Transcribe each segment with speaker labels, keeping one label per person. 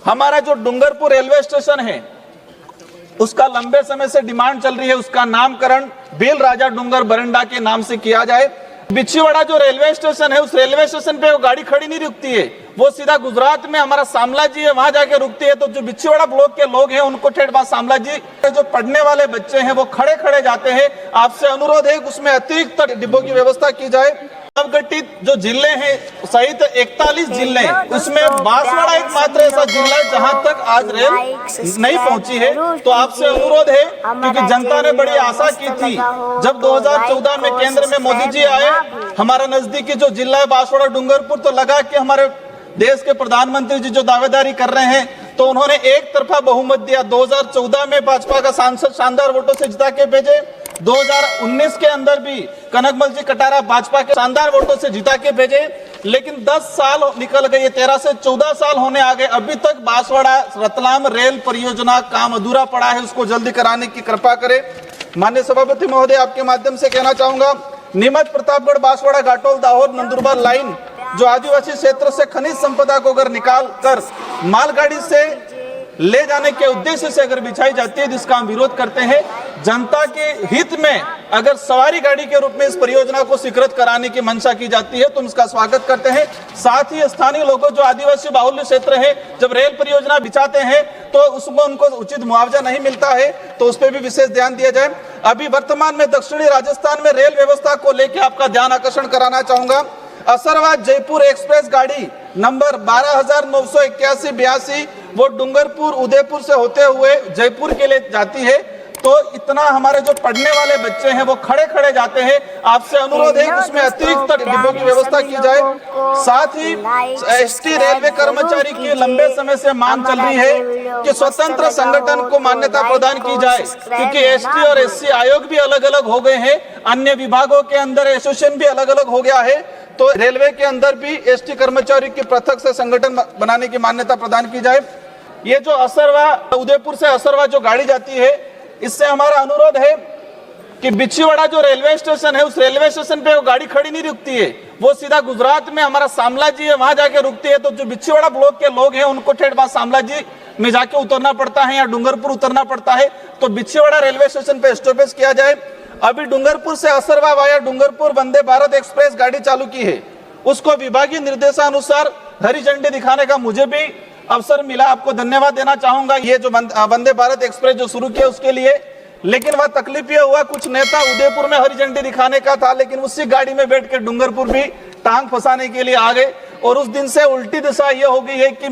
Speaker 1: हमारा जो Dungarpur railway station है उसका लंबे समय से डिमांड चल रही है, उसका नामकरण बेल राजा डूंगर बरंडा के नाम से किया जाए। बिछीवाड़ा जो रेलवे स्टेशन है, उस रेलवे स्टेशन पे वो गाड़ी खड़ी नहीं रुकती है, वो सीधा गुजरात में हमारा शामला जी है, वहां जाके रुकती है। तो जो बिछीवाड़ा ब्लॉक के लोग हैं उनको ठेठ बात शामला जी, जो पढ़ने वाले बच्चे हैं वो खड़े खड़े जाते हैं। आपसे अनुरोध है उसमें अतिरिक्त डिब्बों की व्यवस्था की जाए। नवगठित जो जिले हैं सहित 41 जिले, उसमें बांसवाड़ा एकमात्र ऐसा जिला है जहां तक आज रेल नहीं पहुंची है। तो आपसे अनुरोध है, क्योंकि जनता ने बड़ी आशा की थी जब 2014 में केंद्र में मोदी जी आए, हमारा नजदीकी जो जिला है बांसवाड़ा डूंगरपुर, तो लगा कि हमारे देश के प्रधानमंत्री जी जो दावेदारी कर रहे हैं तो उन्होंने एक तरफा बहुमत दिया। 2014 में भाजपा का सांसद शानदार वोटों से जिता के भेजे, 2019 के अंदर भी कनकमल जी कटारा भाजपा के शानदार वोटों से जिता के भेजे। लेकिन 10 साल निकल गए, 13 से 14 साल होने आ गए, अभी तक बांसवाड़ा रतलाम रेल परियोजना काम अधूरा पड़ा है, उसको जल्दी कराने की कृपा करें। माननीय सभापति महोदय, आपके माध्यम से कहना चाहूंगा, नीमच प्रतापगढ़ बांसवाड़ा घाटोल दाहोद नंदुरबार लाइन जो आदिवासी क्षेत्र से खनिज संपदा को अगर निकाल कर मालगाड़ी से ले जाने के उद्देश्य से अगर बिछाई जाती है, जिसका हम विरोध करते हैं, जनता के हित में अगर सवारी गाड़ी के रूप में इस परियोजना को स्वीकृत कराने की मंशा की जाती है तो हम इसका स्वागत करते हैं। साथ ही स्थानीय लोगों जो आदिवासी बाहुल्य क्षेत्र है, जब रेल परियोजना बिछाते हैं तो उसमें उनको उचित मुआवजा नहीं मिलता है, तो उस पर भी विशेष ध्यान दिया जाए। अभी वर्तमान में दक्षिणी राजस्थान में रेल व्यवस्था को लेकर आपका ध्यान आकर्षण कराना चाहूंगा। असरवा जयपुर एक्सप्रेस गाड़ी नंबर 12,981-82 वो डूंगरपुर उदयपुर से होते हुए जयपुर के लिए जाती है। तो इतना हमारे जो पढ़ने वाले बच्चे हैं वो खड़े खड़े जाते हैं। आपसे अनुरोध है उसमें अतिरिक्त डिब्बों की व्यवस्था की जाए। साथ ही एसटी रेलवे कर्मचारी की लंबे समय से मांग चल रही है कि स्वतंत्र संगठन को मान्यता प्रदान की जाए, क्योंकि एसटी और एससी आयोग भी अलग अलग हो गए हैं, अन्य विभागों के अंदर एसोसिएशन भी अलग अलग हो गया है। तो रेलवे के अंदर भी एसटी कर्मचारी की पृथक से संगठन बनाने की मान्यता प्रदान की जाए। ये जो असरवा उदयपुर से असरवा जो गाड़ी जाती है, इससे हमारा अनुरोध है कि बिछीवाड़ा जो रेलवे स्टेशन है, उस रेलवे स्टेशन पे वो गाड़ी खड़ी नहीं रुकती है, वो सीधा गुजरात में हमारा शामला जी है, वहां जाके रुकती है। तो जो बिछीवाड़ा ब्लॉक के लोग हैं उनको ठेठ बात शामला जी में जाके उतरना पड़ता है या डूंगरपुर उतरना पड़ता है। तो बिछीवाड़ा रेलवे स्टेशन पे स्टॉपेज किया जाए। अभी डूंगरपुर से असरवा वाया डूंगरपुर वंदे भारत एक्सप्रेस गाड़ी चालू की है, उसको विभागीय निर्देशानुसार हरी झंडी दिखाने का मुझे भी अवसर मिला, आपको धन्यवाद देना चाहूंगा। ये जो वंदे भारत एक्सप्रेस जो शुरू किया उसके लिए, लेकिन वह तकलीफ ये हुआ, कुछ नेता उदयपुर में हरी झंडी दिखाने का था, लेकिन उसी गाड़ी में बैठ के डूंगरपुर भी टांग फंसाने के लिए आ गए। और उस दिन से उल्टी दिशा ये हो गई है कि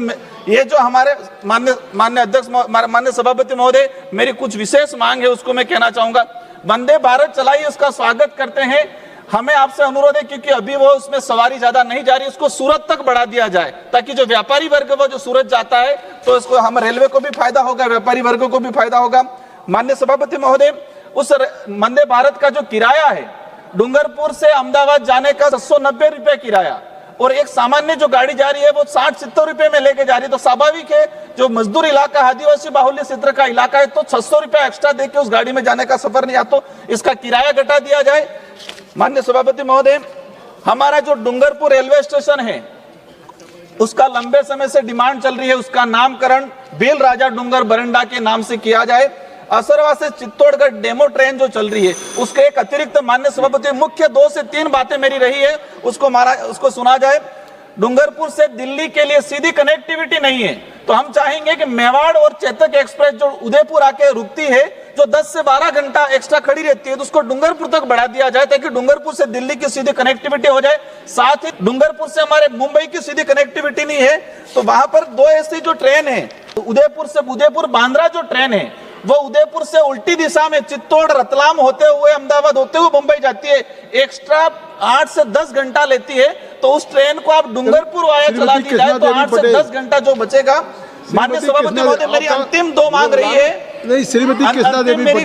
Speaker 1: ये जो हमारे माननीय अध्यक्ष माननीय सभापति महोदय, मेरी कुछ विशेष मांग है, उसको मैं कहना चाहूंगा। वंदे भारत चलाई, उसका स्वागत करते हैं। हमें आपसे अनुरोध है, क्योंकि अभी वो उसमें सवारी ज्यादा नहीं जा रही, उसको सूरत तक बढ़ा दिया जाए, ताकि जो व्यापारी वर्ग वो जो सूरत जाता है तो इसको हम रेलवे को भी फायदा होगा, व्यापारी वर्गों को भी फायदा होगा। माननीय सभापति महोदय, उस वंदे भारत का जो किराया है डूंगरपुर से अहमदाबाद जाने का 790 रुपए किराया, और एक सामान्य जो गाड़ी जा रही है वो 60-70 रुपए में लेके जा रही है। तो स्वाभाविक है, जो मजदूर इलाका आदिवासी बाहुल्य क्षेत्र का इलाका है, तो 600 रुपए एक्स्ट्रा देके उस गाड़ी में जाने का सफर नहीं, या तो इसका किराया घटा दिया जाए। माननीय सभापति महोदय, हमारा जो डूंगरपुर रेलवे स्टेशन है उसका लंबे समय से डिमांड चल रही है, उसका नामकरण बेल राजा डूंगर बरंडा के नाम से किया जाए। असरवा से चित्तौड़गढ़ डेमो ट्रेन जो चल रही है उसके एक अतिरिक्त माननीय सभापति मुख्य 2 से 3 बातें मेरी रही है, उसको सुना जाए। डूंगरपुर से दिल्ली के लिए सीधी कनेक्टिविटी नहीं है, तो हम चाहेंगे कि मेवाड़ और चेतक एक्सप्रेस जो उदयपुर आके रुकती है, जो 10 से 12 घंटा एक्स्ट्रा खड़ी रहती है, तो उसको डूंगरपुर तक बढ़ा दिया जाए, ताकि डूंगरपुर से दिल्ली की सीधी कनेक्टिविटी हो जाए। साथ ही डूंगरपुर से हमारे मुंबई की सीधी कनेक्टिविटी नहीं है, तो वहां पर 2 ऐसी जो ट्रेन है, उदयपुर से उदयपुर बांद्रा जो ट्रेन है वो उदयपुर से उल्टी दिशा में चित्तौड़ रतलाम होते हुए अहमदाबाद होते हुए मुंबई जाती है, एक्स्ट्रा 8 से 10 घंटा लेती है। तो उस ट्रेन को आप डूंगरपुर वाया चला दी जाए तो 8 से 10 घंटा जो बचेगा। माननीय सभापति महोदय, मेरी अंतिम 2 मांग रही है।
Speaker 2: नहीं, श्रीमती कृष्णा देवी पटेल।